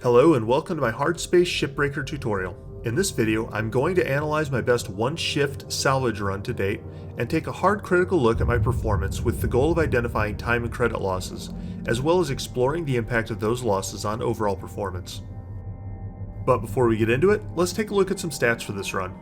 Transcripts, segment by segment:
Hello and welcome to my Hard Space Shipbreaker tutorial. In this video, I'm going to analyze my best one-shift salvage run to date and take a hard critical look at my performance with the goal of identifying time and credit losses, as well as exploring the impact of those losses on overall performance. But before we get into it, let's take a look at some stats for this run.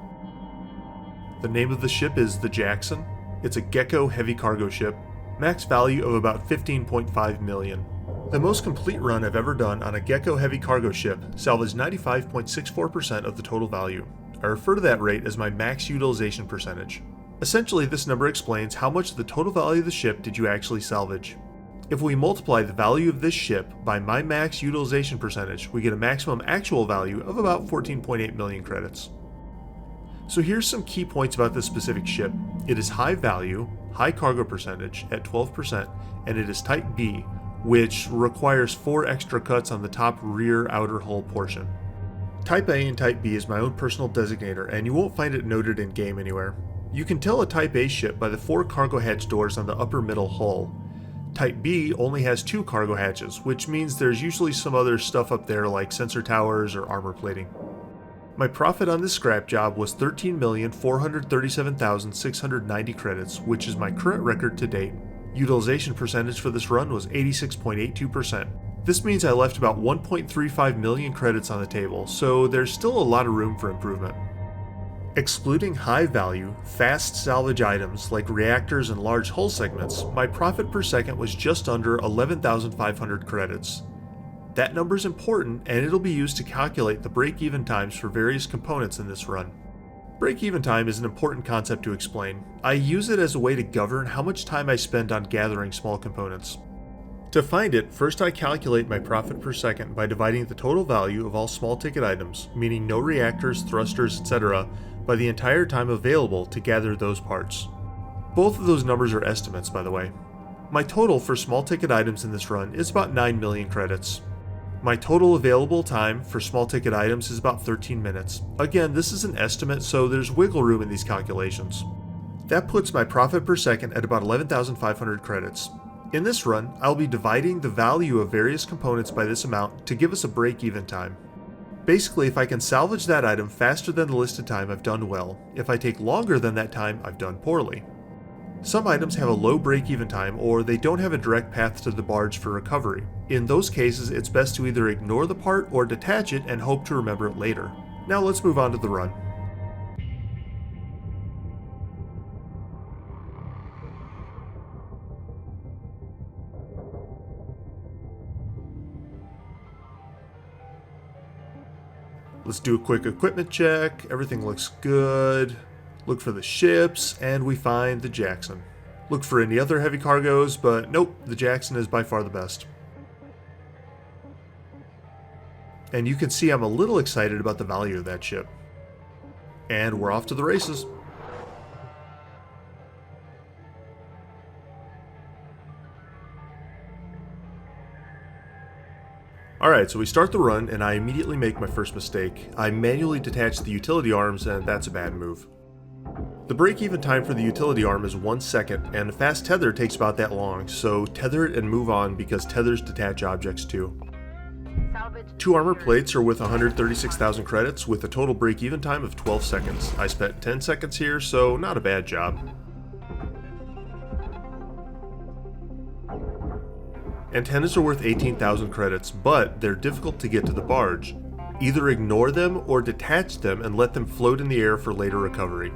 The name of the ship is the Jackson. It's a Gecko heavy cargo ship, max value of about 15.5 million. The most complete run I've ever done on a Gecko heavy cargo ship salvaged 95.64% of the total value. I refer to that rate as my max utilization percentage. Essentially, this number explains how much of the total value of the ship did you actually salvage. If we multiply the value of this ship by my max utilization percentage, we get a maximum actual value of about 14.8 million credits. So here's some key points about this specific ship. It is high value, high cargo percentage at 12%, and it is Type B, which requires 4 extra cuts on the top rear outer hull portion. Type A and Type B is my own personal designator, and you won't find it noted in game anywhere. You can tell a Type A ship by the 4 cargo hatch doors on the upper middle hull. Type B only has 2 cargo hatches, which means there's usually some other stuff up there like sensor towers or armor plating. My profit on this scrap job was 13,437,690 credits, which is my current record to date. Utilization percentage for this run was 86.82%. This means I left about 1.35 million credits on the table, so there's still a lot of room for improvement. Excluding high value, fast salvage items like reactors and large hull segments, my profit per second was just under 11,500 credits. That number is important, and it'll be used to calculate the break-even times for various components in this run. Break-even time is an important concept to explain. I use it as a way to govern how much time I spend on gathering small components. To find it, first I calculate my profit per second by dividing the total value of all small ticket items, meaning no reactors, thrusters, etc., by the entire time available to gather those parts. Both of those numbers are estimates, by the way. My total for small ticket items in this run is about 9 million credits. My total available time for small ticket items is about 13 minutes. Again, this is an estimate, so there's wiggle room in these calculations. That puts my profit per second at about 11,500 credits. In this run, I'll be dividing the value of various components by this amount to give us a break-even time. Basically, if I can salvage that item faster than the listed time, I've done well. If I take longer than that time, I've done poorly. Some items have a low break-even time, or they don't have a direct path to the barge for recovery. In those cases, it's best to either ignore the part or detach it and hope to remember it later. Now let's move on to the run. Let's do a quick equipment check. Everything looks good. Look for the ships, and we find the Jackson. Look for any other heavy cargoes, but nope, the Jackson is by far the best. And you can see I'm a little excited about the value of that ship. And we're off to the races. Alright, so we start the run, and I immediately make my first mistake. I manually detach the utility arms, and that's a bad move. The break-even time for the utility arm is 1 second, and a fast tether takes about that long, so tether it and move on because tethers detach objects too. 2 armor plates are worth 136,000 credits with a total break-even time of 12 seconds. I spent 10 seconds here, so not a bad job. Antennas are worth 18,000 credits, but they're difficult to get to the barge. Either ignore them or detach them and let them float in the air for later recovery.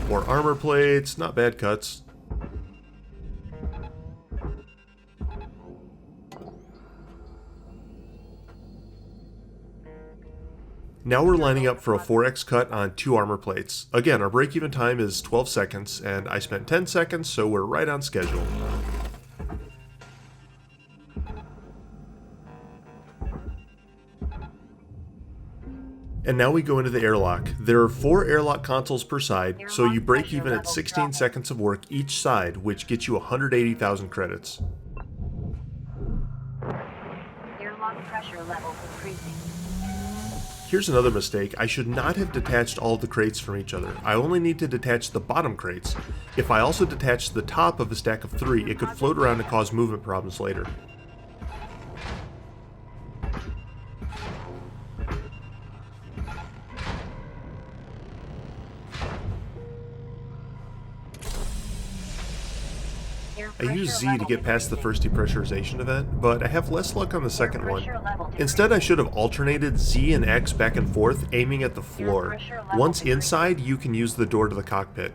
More armor plates, not bad cuts. Now we're lining up for a 4x cut on 2 armor plates. Again, our break-even time is 12 seconds, and I spent 10 seconds, so we're right on schedule. And now we go into the airlock. There are 4 airlock consoles per side, so you break even at 16 seconds of work each side, which gets you 180,000 credits. Airlock pressure levels increasing. Here's another mistake. I should not have detached all the crates from each other. I only need to detach the bottom crates. If I also detached the top of a stack of 3, it could float around and cause movement problems later. I used Z to get past the first depressurization event, but I have less luck on the second one. Instead, I should have alternated Z and X back and forth, aiming at the floor. Once inside, you can use the door to the cockpit.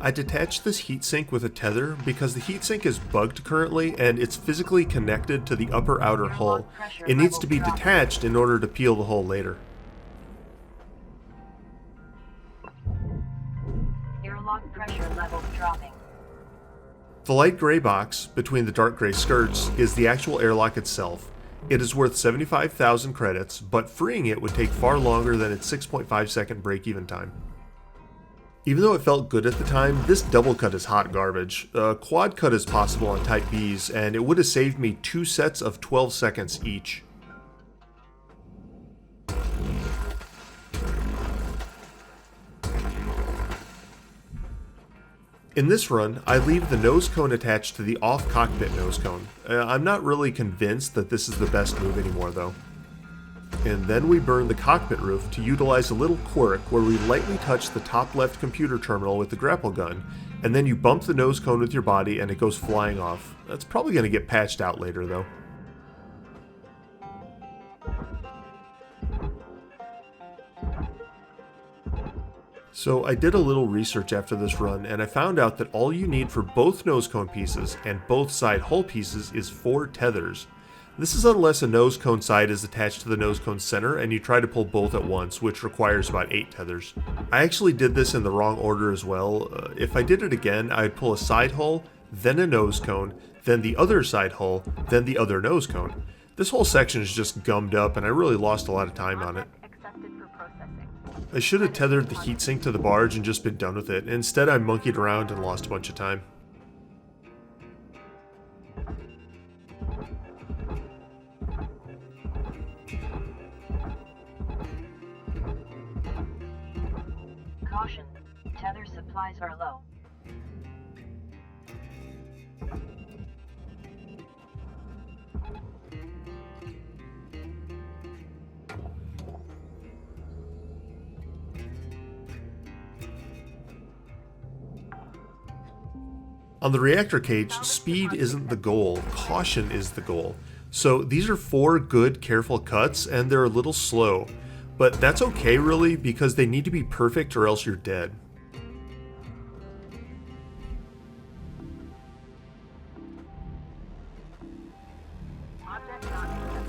I detached this heatsink with a tether because the heatsink is bugged currently and it's physically connected to the upper outer hull. It needs to be detached in order to peel the hull later. Airlock pressure levels dropping. The light gray box between the dark gray skirts is the actual airlock itself. It is worth 75,000 credits, but freeing it would take far longer than its 6.5 second break-even time. Even though it felt good at the time, this double cut is hot garbage. A quad cut is possible on Type Bs, and it would have saved me 2 sets of 12 seconds each. In this run, I leave the nose cone attached to the off-cockpit nose cone. I'm not really convinced that this is the best move anymore though. And then we burn the cockpit roof to utilize a little quirk where we lightly touch the top left computer terminal with the grapple gun, and then you bump the nose cone with your body and it goes flying off. That's probably going to get patched out later though. So I did a little research after this run, and I found out that all you need for both nose cone pieces and both side hull pieces is 4 tethers. This is unless a nose cone side is attached to the nose cone center and you try to pull both at once, which requires about 8 tethers. I actually did this in the wrong order as well. If I did it again, I'd pull a side hull, then a nose cone, then the other side hull, then the other nose cone. This whole section is just gummed up and I really lost a lot of time on it. I should have tethered the heatsink to the barge and just been done with it. Instead, I monkeyed around and lost a bunch of time. Caution, tether supplies are low. On the reactor cage, speed isn't the goal, caution is the goal. So these are 4 good, careful cuts, and they're a little slow. But that's okay really, because they need to be perfect or else you're dead. Object not accepted.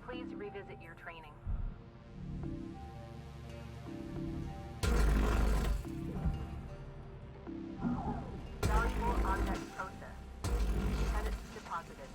Please revisit your training. Valuable object processed. Credits deposited.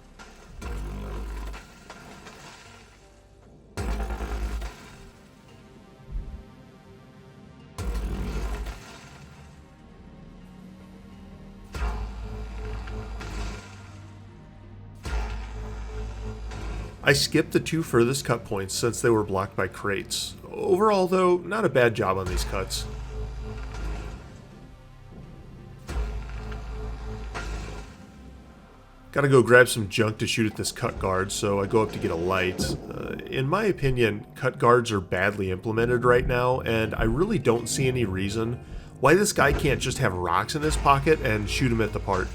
I skipped the 2 furthest cut points since they were blocked by crates. Overall though, not a bad job on these cuts. Gotta go grab some junk to shoot at this cut guard, so I go up to get a light. In my opinion, cut guards are badly implemented right now, and I really don't see any reason why this guy can't just have rocks in his pocket and shoot him at the part.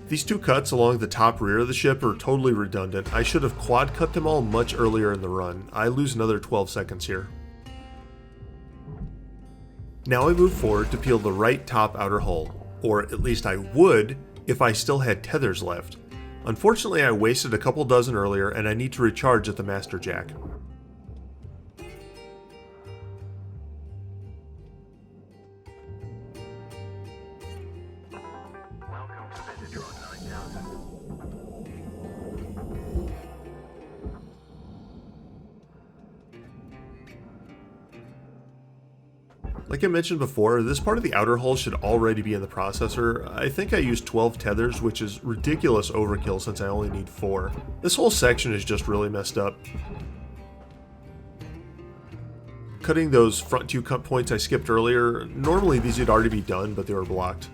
These 2 cuts along the top rear of the ship are totally redundant. I should have quad cut them all much earlier in the run. I lose another 12 seconds here. Now I move forward to peel the right top outer hull, or at least I would if I still had tethers left. Unfortunately, I wasted a couple dozen earlier and I need to recharge at the master jack. Like I mentioned before, this part of the outer hull should already be in the processor. I think I used 12 tethers, which is ridiculous overkill since I only need 4. This whole section is just really messed up. Cutting those front 2 cut points I skipped earlier, normally these would already be done, but they were blocked.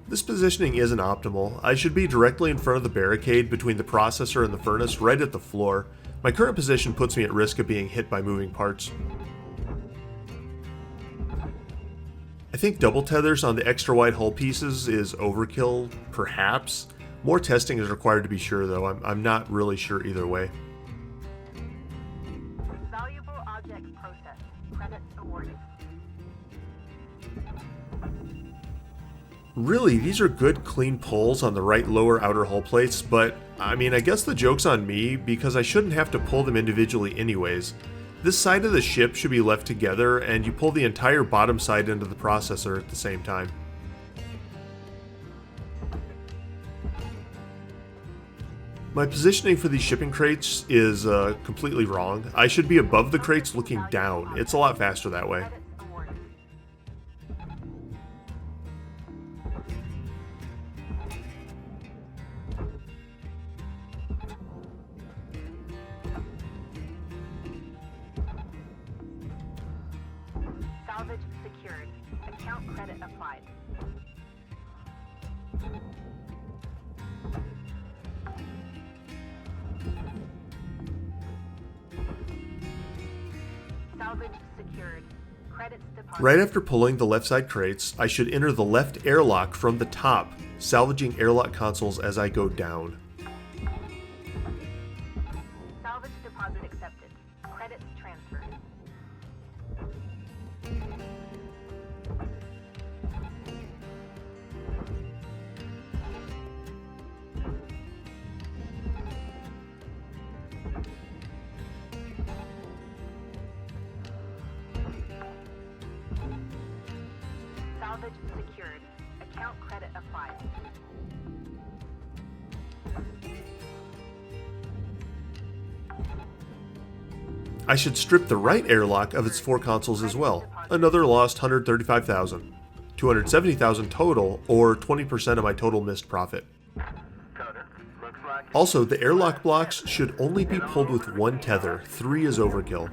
This positioning isn't optimal. I should be directly in front of the barricade between the processor and the furnace, right at the floor. My current position puts me at risk of being hit by moving parts. I think double tethers on the extra wide hull pieces is overkill, perhaps. More testing is required to be sure though, I'm not really sure either way. Valuable object processed. Credits awarded. Really, these are good clean pulls on the right lower outer hull plates, but I mean, I guess the joke's on me because I shouldn't have to pull them individually anyways. This side of the ship should be left together and you pull the entire bottom side into the processor at the same time. My positioning for these shipping crates is completely wrong. I should be above the crates looking down. It's a lot faster that way. Credits awarded. Salvage secured. Account credit applied. Salvage secured. Credits deposited. Right after pulling the left side crates, I should enter the left airlock from the top, salvaging airlock consoles as I go down. Salvage deposit accepted. Credits transferred. Salvage secured. Account credit applied. I should strip the right airlock of its 4 consoles as well. Another lost 135,000. 270,000 total, or 20% of my total missed profit. Also, the airlock blocks should only be pulled with 1 tether. 3 is overkill.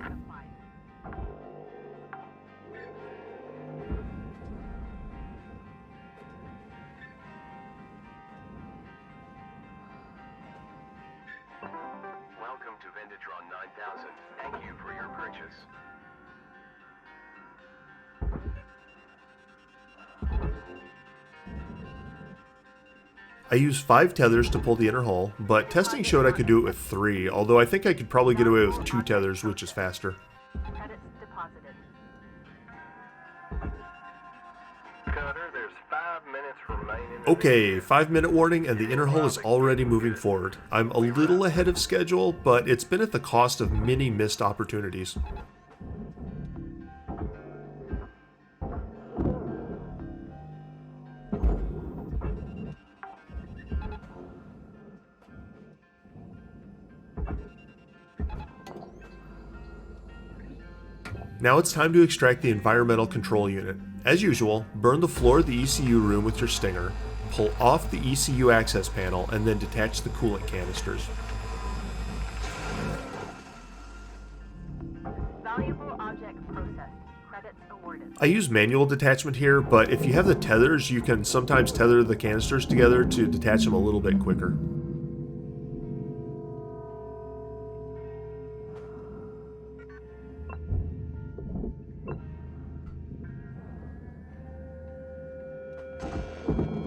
Welcome to Venditron 9000. Thank you for your purchase. I used 5 tethers to pull the inner hull, but testing showed I could do it with 3, although I think I could probably get away with 2 tethers, which is faster. Credits deposited. Cutter, there's 5 minutes remaining. Okay, 5-minute warning and the inner hull is already moving forward. I'm a little ahead of schedule, but it's been at the cost of many missed opportunities. Now it's time to extract the environmental control unit. As usual, burn the floor of the ECU room with your stinger, pull off the ECU access panel, and then detach the coolant canisters. Valuable object processed. Credits awarded. I use manual detachment here, but if you have the tethers, you can sometimes tether the canisters together to detach them a little bit quicker.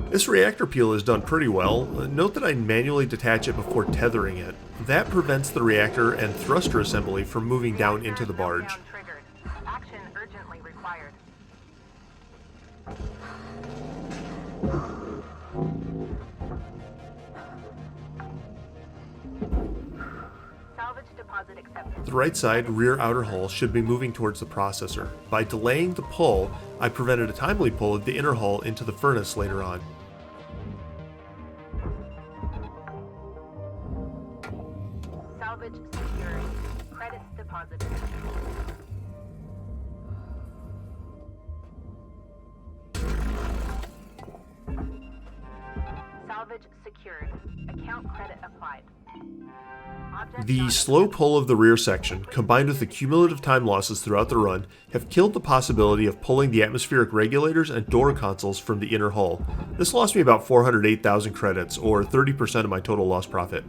This reactor peel is done pretty well. Note that I manually detach it before tethering it. That prevents the reactor and thruster assembly from moving down into the barge. Meltdown triggered. Action urgently required. Salvage deposit accepted. The right side rear outer hull should be moving towards the processor. By delaying the pull, I prevented a timely pull of the inner hull into the furnace later on. deposited. Salvage secured. Account credit applied. Object The not slow pull of the rear section, combined with the cumulative time losses throughout the run, have killed the possibility of pulling the atmospheric regulators and door consoles from the inner hull. This lost me about 408,000 credits, or 30% of my total lost profit.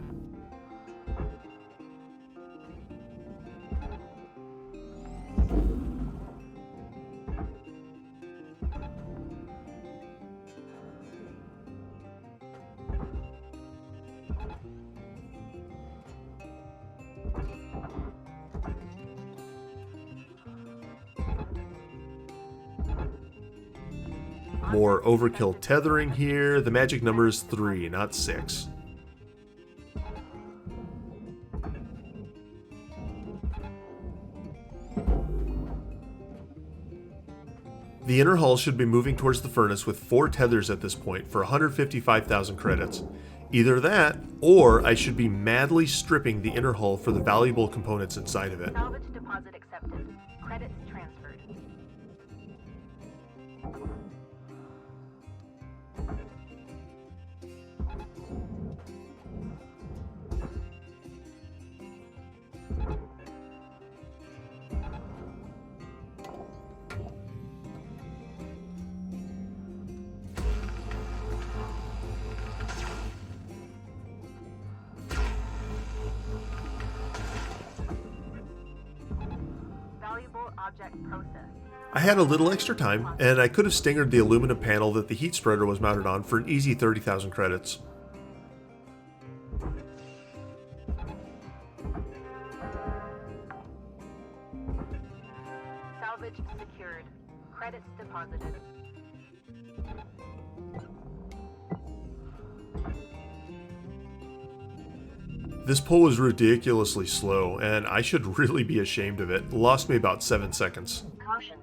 More overkill tethering here. The magic number is 3, not 6. The inner hull should be moving towards the furnace with 4 tethers at this point for 155,000 credits. Either that, or I should be madly stripping the inner hull for the valuable components inside of it. Salvage deposit accepted. Credits transferred. Valuable object processed. I had a little extra time, and I could have stingered the aluminum panel that the heat spreader was mounted on for an easy 30,000 credits. Salvage secured. Credits deposited. This pull was ridiculously slow, and I should really be ashamed of it. Lost me about 7 seconds. Caution,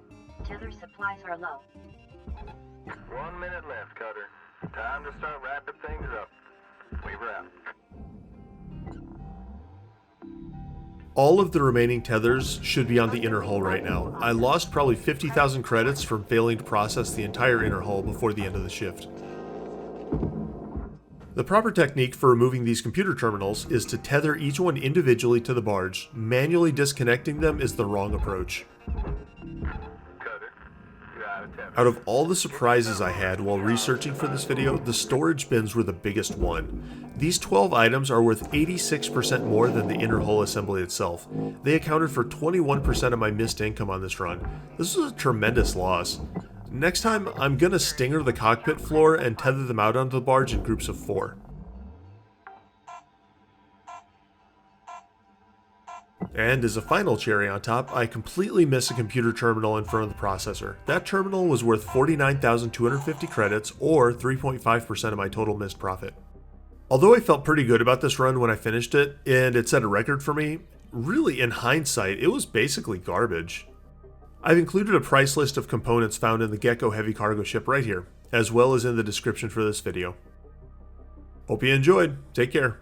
tether supplies are low. 1 minute left, Cutter. Time to start wrapping things up. Weaver out. All of the remaining tethers should be on the inner hull right now. I lost probably 50,000 credits from failing to process the entire inner hull before the end of the shift. The proper technique for removing these computer terminals is to tether each one individually to the barge. Manually disconnecting them is the wrong approach. Cutter, you're out of tether. Out of all the surprises I had while researching for this video, the storage bins were the biggest one. These 12 items are worth 86% more than the inner hull assembly itself. They accounted for 21% of my missed income on this run. This was a tremendous loss. Next time, I'm gonna stinger the cockpit floor and tether them out onto the barge in groups of 4. And as a final cherry on top, I completely missed a computer terminal in front of the processor. That terminal was worth 49,250 credits, or 3.5% of my total missed profit. Although I felt pretty good about this run when I finished it, and it set a record for me, really in hindsight, it was basically garbage. I've included a price list of components found in the Gecko heavy cargo ship right here, as well as in the description for this video. Hope you enjoyed. Take care.